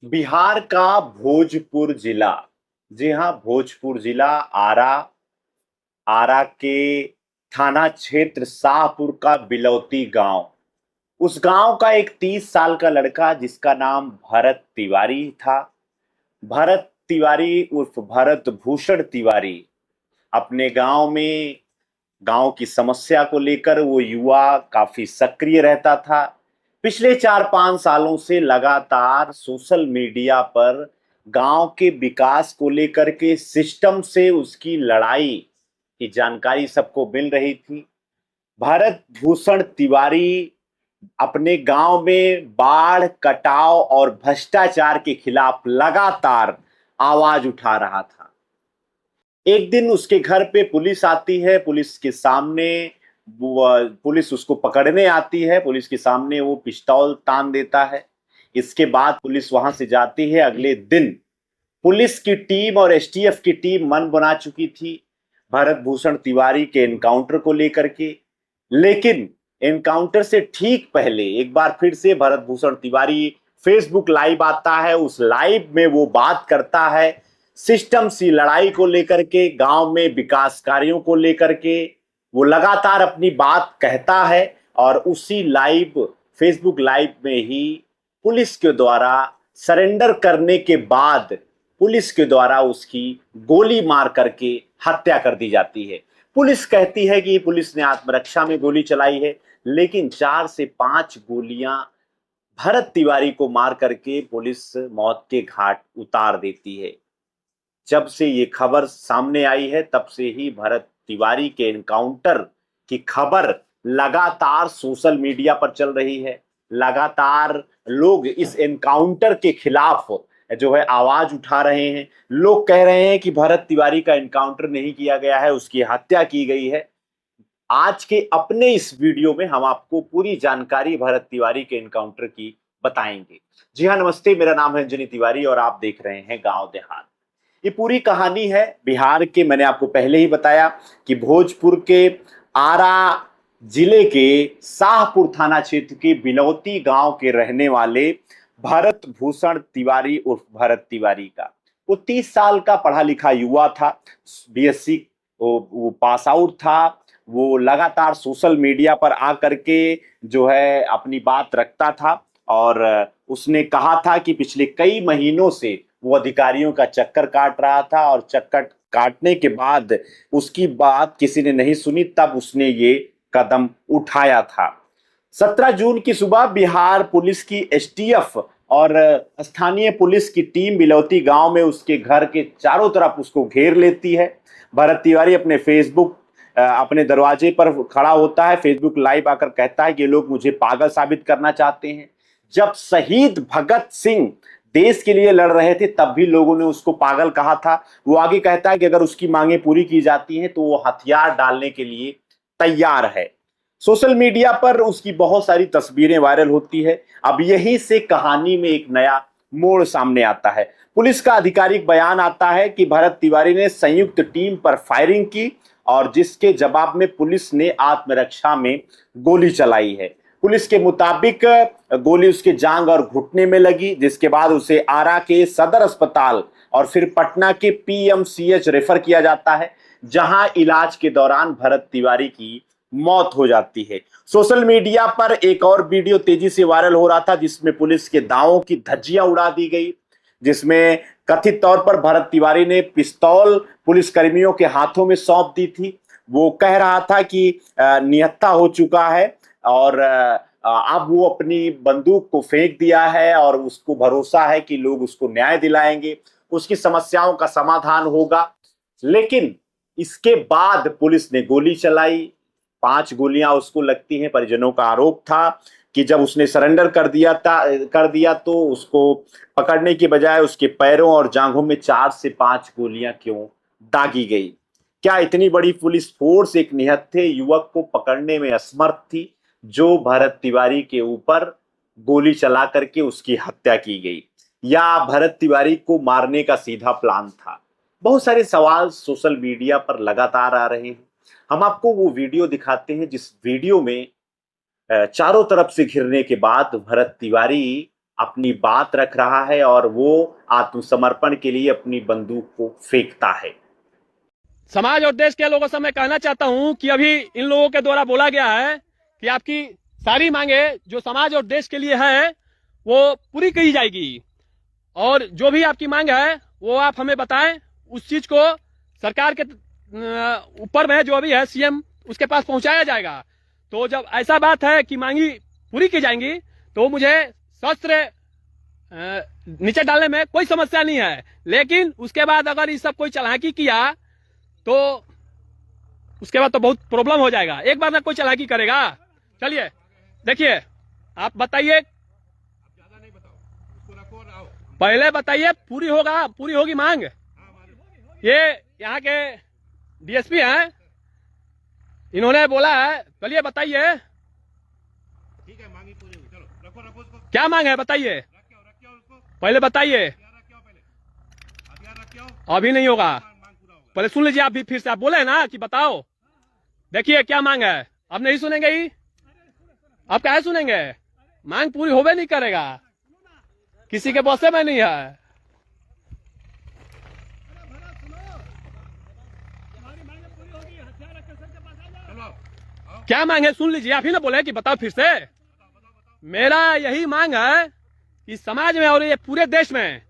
बिहार का भोजपुर जिला। जी हाँ, भोजपुर जिला। आरा। आरा के थाना क्षेत्र शाहपुर का बिलौती गांव। उस गांव का एक 30 साल का लड़का जिसका नाम भरत तिवारी था। भरत तिवारी उर्फ भरत भूषण तिवारी अपने गांव में गांव की समस्या को लेकर वो युवा काफी सक्रिय रहता था। पिछले 4-5 सालों से लगातार सोशल मीडिया पर गांव के विकास को लेकर के सिस्टम से उसकी लड़ाई की जानकारी सबको मिल रही थी। भरत भूषण तिवारी अपने गांव में बाढ़, कटाव और भ्रष्टाचार के खिलाफ लगातार आवाज उठा रहा था। एक दिन उसके घर पे पुलिस आती है। पुलिस के सामने पुलिस उसको पकड़ने आती है। पुलिस के सामने वो पिस्तौल तान देता है। इसके बाद पुलिस वहां से जाती है। अगले दिन पुलिस की टीम और एसटीएफ की टीम मन बना चुकी थी भरत भूषण तिवारी के एनकाउंटर को लेकर के। लेकिन एनकाउंटर से ठीक पहले एक बार फिर से भरत भूषण तिवारी फेसबुक लाइव आता है। उस लाइव में वो बात करता है सिस्टम सी लड़ाई को लेकर के, गांव में विकास कार्यों को लेकर के वो लगातार अपनी बात कहता है। और उसी लाइव फेसबुक लाइव में ही पुलिस के द्वारा सरेंडर करने के बाद पुलिस के द्वारा उसकी गोली मार करके हत्या कर दी जाती है। पुलिस कहती है कि पुलिस ने आत्मरक्षा में गोली चलाई है, लेकिन 4 से 5 गोलियां भरत तिवारी को मार करके पुलिस मौत के घाट उतार देती है। जब से ये खबर सामने आई है तब से ही भरत तिवारी के एनकाउंटर की खबर लगातार सोशल मीडिया पर चल रही है। लगातार लोग इस एनकाउंटर के खिलाफ जो है आवाज उठा रहे हैं। लोग कह रहे हैं कि भरत तिवारी का एनकाउंटर नहीं किया गया है, उसकी हत्या की गई है। आज के अपने इस वीडियो में हम आपको पूरी जानकारी भरत तिवारी के एनकाउंटर की बताएंगे। जी हाँ, नमस्ते, मेरा नाम है अंजनी तिवारी और आप देख रहे हैं गांव देहात। ये पूरी कहानी है बिहार के। मैंने आपको पहले ही बताया कि भोजपुर के आरा जिले के शाहपुर थाना क्षेत्र के बिलौती गांव के रहने वाले भरत भूषण तिवारी उर्फ भरत तिवारी का। वो 30 साल का पढ़ा लिखा युवा था। बीएससी वो पास आउट था। वो लगातार सोशल मीडिया पर आकर के जो है अपनी बात रखता था। और उसने कहा था कि पिछले कई महीनों से वो अधिकारियों का चक्कर काट रहा था और चक्कर काटने के बाद उसकी बात किसी ने नहीं सुनी, तब उसने ये कदम उठाया था। 17 जून की सुबह बिहार पुलिस की एसटीएफ और स्थानीय पुलिस की टीम बिलौती गांव में उसके घर के चारों तरफ उसको घेर लेती है। भरत तिवारी अपने दरवाजे पर खड़ा होता है। फेसबुक लाइव आकर कहता है कि ये लोग मुझे पागल साबित करना चाहते हैं। जब शहीद भगत सिंह देश के लिए लड़ रहे थे तब भी लोगों ने उसको पागल कहा था। वो आगे कहता है कि अगर उसकी मांगे पूरी की जाती हैं तो वो हथियार डालने के लिए तैयार है। सोशल मीडिया पर उसकी बहुत सारी तस्वीरें वायरल होती है। अब यहीं से कहानी में एक नया मोड़ सामने आता है। पुलिस का आधिकारिक बयान आता है कि भरत तिवारी ने संयुक्त टीम पर फायरिंग की और जिसके जवाब में पुलिस ने आत्मरक्षा में गोली चलाई है। पुलिस के मुताबिक गोली उसके जांग और घुटने में लगी, जिसके बाद उसे आरा के सदर अस्पताल और फिर पटना के पीएमसीएच रेफर किया जाता है, जहां इलाज के दौरान भरत तिवारी की मौत हो जाती है। सोशल मीडिया पर एक और वीडियो तेजी से वायरल हो रहा था जिसमें पुलिस के दावों की धज्जियां उड़ा दी गई, जिसमें कथित तौर पर भरत तिवारी ने पिस्तौल पुलिस कर्मियों के हाथों में सौंप दी थी। वो कह रहा था कि निहत्था हो चुका है और अब वो अपनी बंदूक को फेंक दिया है और उसको भरोसा है कि लोग उसको न्याय दिलाएंगे, उसकी समस्याओं का समाधान होगा। लेकिन इसके बाद पुलिस ने गोली चलाई। 5 गोलियां उसको लगती हैं। परिजनों का आरोप था कि जब उसने सरेंडर कर दिया तो उसको पकड़ने की बजाय उसके पैरों और जांघों में 4 से 5 गोलियां क्यों दागी गई। क्या इतनी बड़ी पुलिस फोर्स एक निहत्थे युवक को पकड़ने में असमर्थ थी जो भरत तिवारी के ऊपर गोली चला करके उसकी हत्या की गई, या भरत तिवारी को मारने का सीधा प्लान था? बहुत सारे सवाल सोशल मीडिया पर लगातार आ रहे हैं। हम आपको वो वीडियो दिखाते हैं जिस वीडियो में चारों तरफ से घिरने के बाद भरत तिवारी अपनी बात रख रहा है और वो आत्मसमर्पण के लिए अपनी बंदूक को फेंकता है। समाज और देश के लोगों से मैं कहना चाहता हूं कि अभी इन लोगों के द्वारा बोला गया है कि आपकी सारी मांगे जो समाज और देश के लिए है वो पूरी की जाएगी, और जो भी आपकी मांग है वो आप हमें बताएं, उस चीज को सरकार के ऊपर में जो भी है सीएम उसके पास पहुंचाया जाएगा। तो जब ऐसा बात है कि मांगी पूरी की जाएंगी तो मुझे शस्त्र नीचे डालने में कोई समस्या नहीं है, लेकिन उसके बाद अगर ये सब कोई चालाकी किया तो उसके बाद तो बहुत प्रॉब्लम हो जाएगा। एक बार ना कोई चालाकी करेगा। चलिए देखिए, आप बताइए, पहले बताइए पूरी होगी मांग। ये यहाँ के डीएसपी हैं, इन्होंने बोला है, चलिए बताइए ठीक है, मांगी पूरी हुई, चलो रखो उसको। क्या मांग है, बताइए पहले बताइए। अभी नहीं होगा, पहले सुन लीजिए। आप भी फिर से आप बोले ना कि बताओ, देखिए क्या मांग है। अब नहीं सुनेंगे ही, अब क्या सुनेंगे? मांग पूरी होवे नहीं करेगा, किसी के बसे में नहीं है। क्या मांग है सुन लीजिए, आप ही ना बोले कि बताओ फिर से। मेरा यही मांग है कि समाज में और ये पूरे देश में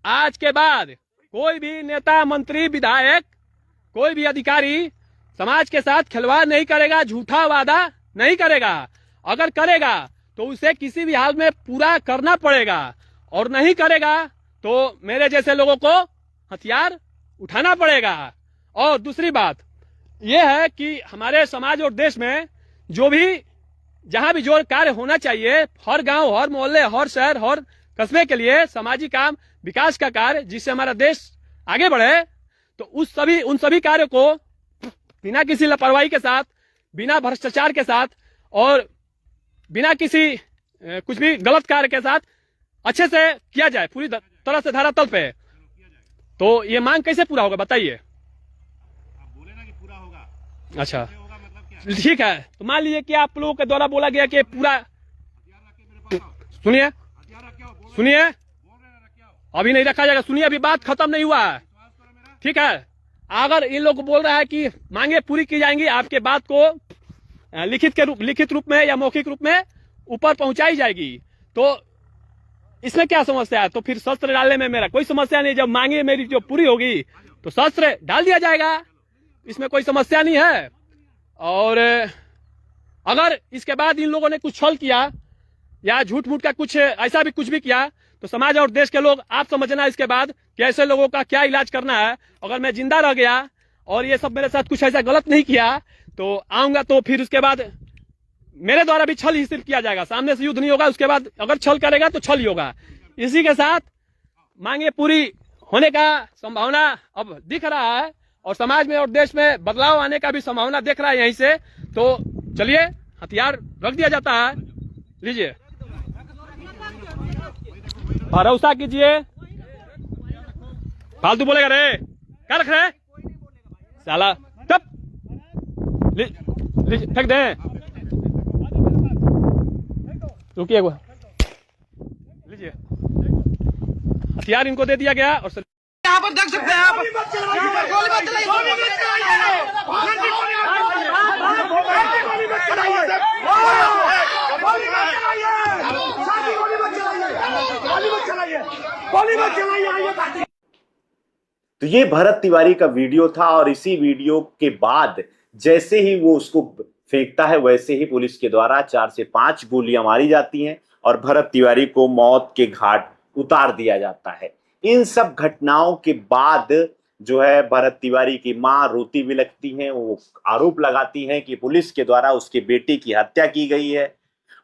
आज के बाद कोई भी नेता, मंत्री, विधायक, कोई भी अधिकारी समाज के साथ खिलवाड़ नहीं करेगा, झूठा वादा नहीं करेगा। अगर करेगा तो उसे किसी भी हाल में पूरा करना पड़ेगा, और नहीं करेगा तो मेरे जैसे लोगों को हथियार उठाना पड़ेगा। और दूसरी बात यह है कि हमारे समाज और देश में जो भी जहां भी जो कार्य होना चाहिए, हर गांव, हर मोहल्ले, हर शहर, हर कस्बे के लिए सामाजिक काम, विकास का कार्य, जिससे हमारा देश आगे बढ़े, तो उन सभी कार्यों को बिना किसी लापरवाही के साथ, बिना भ्रष्टाचार के साथ और बिना किसी कुछ भी गलत कार्य के साथ अच्छे से किया जाए, पूरी तरह से धरातल पे। तो ये मांग कैसे पूरा होगा बताइए? आप बोले ना कि पूरा होगा। अच्छा होगा मतलब क्या? ठीक है, तो मान लीजिए कि आप लोगों के द्वारा बोला गया कि पूरा, सुनिए सुनिए, अभी नहीं रखा जाएगा, सुनिए, अभी बात खत्म नहीं हुआ है, ठीक है। अगर इन लोग बोल रहा है कि मांगे पूरी की जाएंगी, आपके बात को लिखित रूप में या मौखिक रूप में ऊपर पहुंचाई जाएगी, तो इसमें क्या समस्या है? तो फिर शस्त्र डालने में मेरा कोई समस्या नहीं। जब मांगे मेरी जो पूरी होगी तो शस्त्र डाल दिया जाएगा, इसमें कोई समस्या नहीं है। और अगर इसके बाद इन लोगों ने कुछ छल किया या झूठ मूठ का कुछ ऐसा भी कुछ भी किया, तो समाज और देश के लोग, आप समझना इसके बाद कि ऐसे लोगों का क्या इलाज करना है। अगर मैं जिंदा रह गया और ये सब मेरे साथ कुछ ऐसा गलत नहीं किया तो आऊंगा, तो फिर उसके बाद मेरे द्वारा भी छल ही सिर्फ किया जाएगा, सामने से युद्ध नहीं होगा। उसके बाद अगर छल करेगा तो छल ही होगा। इसी के साथ मांगे पूरी होने का संभावना अब दिख रहा है, और समाज में और देश में बदलाव आने का भी संभावना दिख रहा है यहीं से। तो चलिए, हथियार रख दिया जाता है, लीजिए, भरोसा कीजिए। फालतू बोलेगा रे, क्या रख रहे साला, तब फेंक दे, रुकिए, लीजिए, हथियार इनको दे दिया गया। और यहाँ पर देख सकते हैं आप गोली मत चलाइए, तो ये भरत तिवारी का वीडियो था, और इसी वीडियो के बाद जैसे ही वो उसको फेंकता है, वैसे ही पुलिस के द्वारा 4 से 5 गोलियां मारी जाती हैं और भरत तिवारी को मौत के घाट उतार दिया जाता है। इन सब घटनाओं के बाद जो है भरत तिवारी की मां रोती बिलखती हैं। वो आरोप लगाती हैं कि पुलिस के द्वारा उसके बेटे की हत्या की गई है।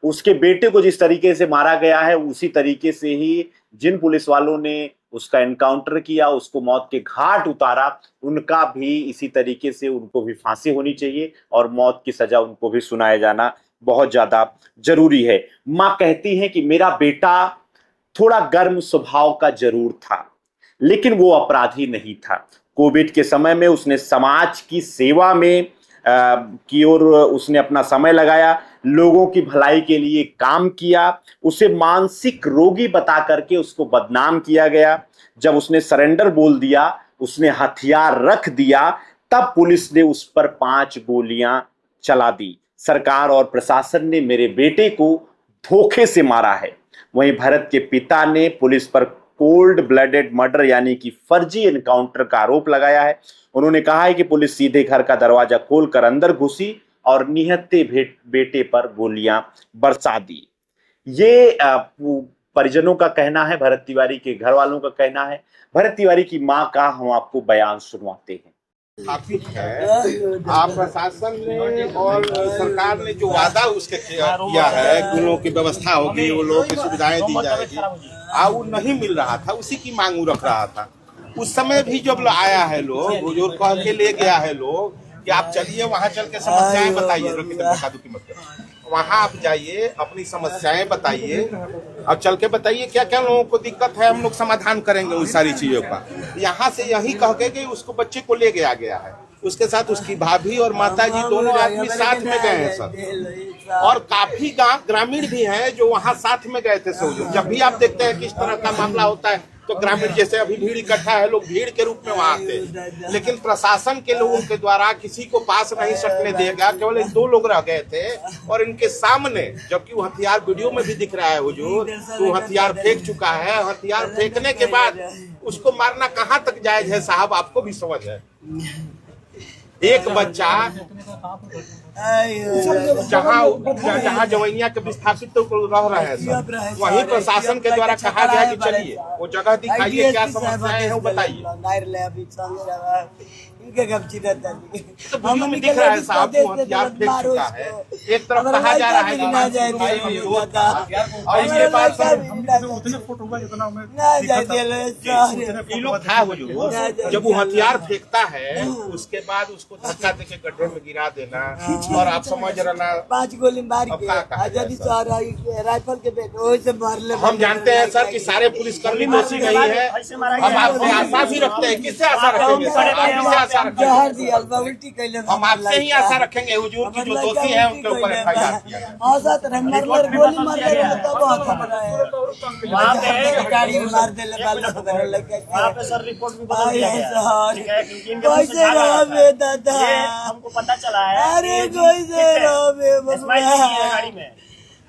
उसके बेटे को जिस तरीके से मारा गया है, उसी तरीके से ही जिन पुलिस वालों ने उसका एनकाउंटर किया, उसको मौत के घाट उतारा, उनका भी इसी तरीके से उनको भी फांसी होनी चाहिए और मौत की सजा उनको भी सुनाया जाना बहुत ज्यादा जरूरी है। मां कहती है कि मेरा बेटा थोड़ा गर्म स्वभाव का जरूर था, लेकिन वो अपराधी नहीं था। कोविड के समय में उसने समाज की सेवा में की ओर उसने अपना समय लगाया, लोगों की भलाई के लिए काम किया, उसे मानसिक रोगी बता करके उसको बदनाम किया गया। जब उसने सरेंडर बोल दिया, उसने हथियार रख दिया, तब पुलिस ने उस पर 5 गोलियां चला दी। सरकार और प्रशासन ने मेरे बेटे को धोखे से मारा है। वहीं भरत के पिता ने पुलिस पर कोल्ड ब्लडेड मर्डर यानी कि फर्जी एनकाउंटर का आरोप लगाया है। उन्होंने कहा है कि पुलिस सीधे घर का दरवाजा खोलकर अंदर घुसी और निहत्थे बेटे पर गोलियां बरसा दी। ये परिजनों का कहना है, भरत तिवारी के घर वालों का कहना है। भरत तिवारी की मां का हम आपको बयान सुनवाते हैं। स्थापित है। आप प्रशासन ने और सरकार ने जो वादा उसके किया है कि उन लोगों की व्यवस्था होगी, उन लोगों की सुविधाएं दी जाएगी, वो नहीं मिल रहा था, उसी की मांग वो रख रहा था। उस समय भी जब आया है लोग, बुजुर्ग कह के ले गया है लोग कि आप चलिए वहाँ चल के समस्याएं बताइए, वहाँ आप जाइए, अपनी समस्याएं बताइए और चल के बताइए क्या क्या लोगों को दिक्कत है, हम लोग समाधान करेंगे उन सारी चीजों का। यहाँ से यही कह के कि उसको बच्चे को ले गया है, उसके साथ उसकी भाभी और माता जी दोनों आदमी साथ में गए हैं सर। और काफी ग्रामीण भी हैं जो वहाँ साथ में गए थे सब। जब भी आप देखते हैं किस तरह का मामला होता है तो ग्रामीण जैसे अभी भीड़ इकट्ठा है, लोग भीड़ के रूप में वहाँ आते हैं, लेकिन प्रशासन के लोगों के द्वारा किसी को पास नहीं सटने देगा। केवल 2 लोग रह गए थे और इनके सामने, जबकि वो हथियार वीडियो में भी दिख रहा है हुजूर, तो हथियार फेंक चुका है। हथियार फेंकने के बाद उसको मारना कहाँ तक जायज है साहब, आपको भी समझ है। एक बच्चा जहाँ जवैया के विस्थापित तो रह रहे हैं सर, वहीं प्रशासन के द्वारा कहा गया कि चलिए वो जगह दिखाइए, क्या समस्याएं हैं वो बताइए। तो वीडियो में दिख रहा है साहब वो हथियार फेंक चुका है। एक तरफ कहा जा रहा है कि और इसके बाद लोग था हुजूर, जब वो हथियार फेंकता है उसके बाद उसको धक्का देके गड्ढे में गिरा देना, और आप समझ रहे 5 गोली मार के राइफल के पेट। हम जानते हैं सर कि सारे पुलिसकर्मी दोषी नहीं है, हम आपसे आशा भी रखते हैं। किससे आशा रखेंगे सर, आप किससे आशा रखेंगे? हम आपसे ही आशा रखेंगे हुजूर की जो दोषी है उनके ऊपर FIR किया। गाड़ी मार दे दादा, हमको पता चला है। अरे कोई से गाड़ी में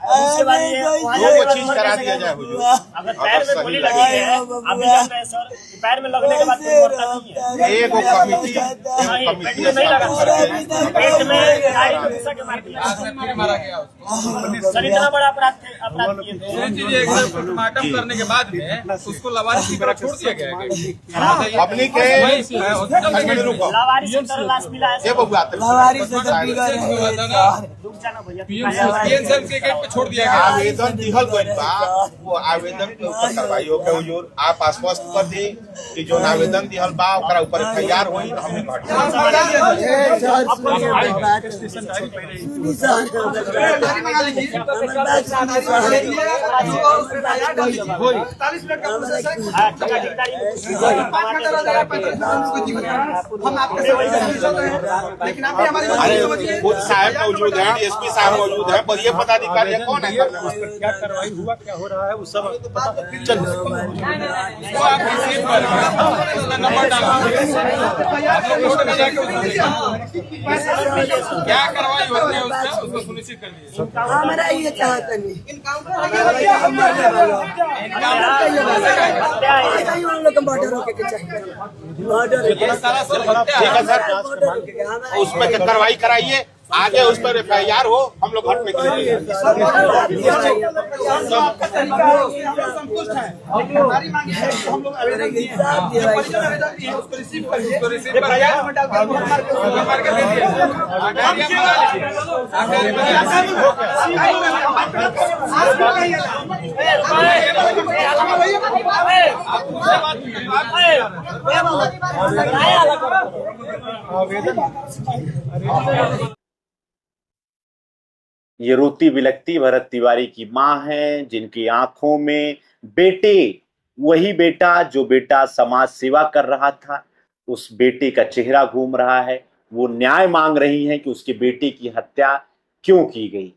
उसके बाद वो चीज करा दिया जाए हुजूर। अगर पैर में गोली लगी है, आप भी जानते हैं सर, पैर में लगने के बाद कोई मरता नहीं है। एक कमिटी पेट में नहीं लगा सर, पेट में गाड़ी में घुसा के मार दिया सर। इतना बड़ा अपराध किए थे। पोस्टमार्टम करने के बाद में उसको लवारिस की तरह छोड़ दिया गया। पब्लिक है लावारिस की तरह लाश मिला है। रुक जाना भैया, छोड़ दिया गया। आवेदन दिहल गइल बा, वो आवेदन के ऊपर कार्रवाई हो गई हुजूर। आप आश्वस्त कर दी कि जो आवेदन दिहल बा ओकरा ऊपर FIR होई। हमने अरे खुद साहब मौजूद है, DSP साहब मौजूद है, पर ये पदाधिकारी कौन है? क्या कार्रवाई हुआ, क्या हो रहा है, वो सब क्या कार्रवाई होती है उसको सुनिश्चित कर दीजिए। हमारा ये चाहता नहीं बॉर्डर होके चाहिए, बॉर्डर ठीक है सर, उस पर कार्रवाई कराइए, आगे उस पर FIR हो, हम लोग हटने के लिए ये रोती बिलखती भरत तिवारी की मां है, जिनकी आंखों में बेटे, वही बेटा जो बेटा समाज सेवा कर रहा था, उस बेटे का चेहरा घूम रहा है। वो न्याय मांग रही हैं कि उसके बेटे की हत्या क्यों की गई।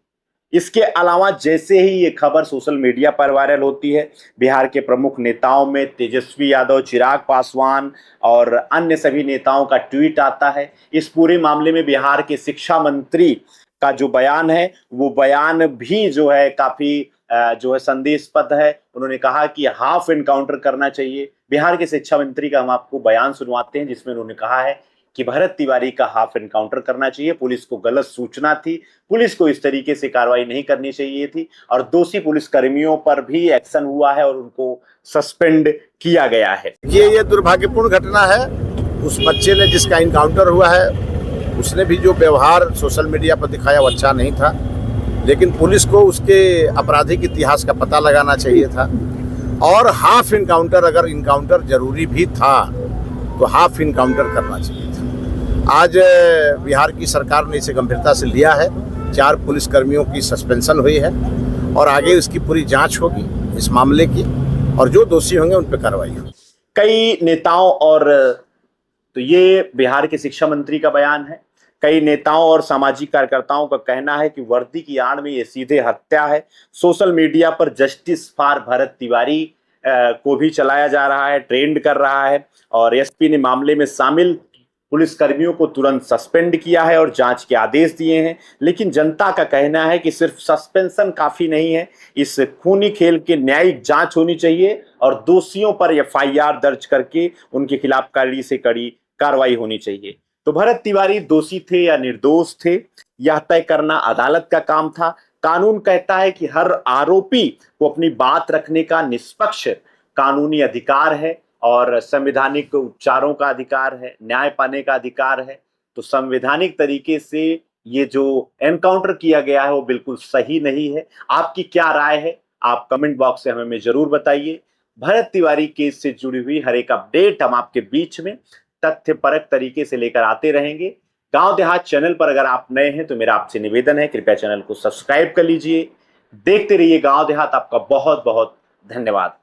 इसके अलावा जैसे ही ये खबर सोशल मीडिया पर वायरल होती है, बिहार के प्रमुख नेताओं में तेजस्वी यादव, चिराग पासवान और अन्य सभी नेताओं का ट्वीट आता है। इस पूरे मामले में बिहार के शिक्षा मंत्री का जो बयान है, वो बयान भी जो है काफी जो है संदेशपद है। उन्होंने कहा कि हाफ एनकाउंटर करना चाहिए। बिहार के शिक्षा मंत्री का हम आपको बयान सुनवाते हैं, जिसमें उन्होंने कहा है कि भरत तिवारी का हाफ एनकाउंटर करना चाहिए। पुलिस को गलत सूचना थी, पुलिस को इस तरीके से कार्रवाई नहीं करनी चाहिए थी और दोषी पुलिस कर्मियों पर भी एक्शन हुआ है और उनको सस्पेंड किया गया है। ये दुर्भाग्यपूर्ण घटना है। उस बच्चे ने जिसका इनकाउंटर हुआ है, उसने भी जो व्यवहार सोशल मीडिया पर दिखाया वो अच्छा नहीं था, लेकिन पुलिस को उसके आपराधिक इतिहास का पता लगाना चाहिए था और हाफ इनकाउंटर, अगर इनकाउंटर जरूरी भी था तो हाफ इनकाउंटर करना चाहिए था। आज बिहार की सरकार ने इसे गंभीरता से लिया है। 4 पुलिसकर्मियों की सस्पेंशन हुई है और आगे उसकी पूरी जांच होगी इस मामले की और जो दोषी होंगे उन पर कार्रवाई होगी। कई नेताओं और तो ये बिहार के शिक्षा मंत्री का बयान है। कई नेताओं और सामाजिक कार्यकर्ताओं का कहना है कि वर्दी की आड़ में ये सीधे हत्या है। सोशल मीडिया पर जस्टिस फॉर भरत तिवारी को भी चलाया जा रहा है, ट्रेंड कर रहा है और एसपी ने मामले में शामिल पुलिसकर्मियों को तुरंत सस्पेंड किया है और जांच के आदेश दिए हैं। लेकिन जनता का कहना है कि सिर्फ सस्पेंशन काफी नहीं है, इस खूनी खेल की न्यायिक जांच होनी चाहिए और दोषियों पर एफआईआर दर्ज करके उनके खिलाफ कड़ी से कड़ी कार्रवाई होनी चाहिए। तो भरत तिवारी दोषी थे या निर्दोष थे, यह तय करना अदालत का काम था। कानून कहता है कि हर आरोपी को अपनी बात रखने का निष्पक्ष कानूनी अधिकार है और संवैधानिक उपचारों का अधिकार है, न्याय पाने का अधिकार है। तो संवैधानिक तरीके से ये जो एनकाउंटर किया गया है वो बिल्कुल सही नहीं है। आपकी क्या राय है, आप कमेंट बॉक्स से हमें जरूर बताइए। भरत तिवारी केस से जुड़ी हुई हर एक अपडेट हम आपके बीच में तथ्यपरक तरीके से लेकर आते रहेंगे। गांव देहात चैनल पर अगर आप नए हैं तो मेरा आपसे निवेदन है, कृपया चैनल को सब्सक्राइब कर लीजिए। देखते रहिए गांव देहात। आपका बहुत बहुत धन्यवाद।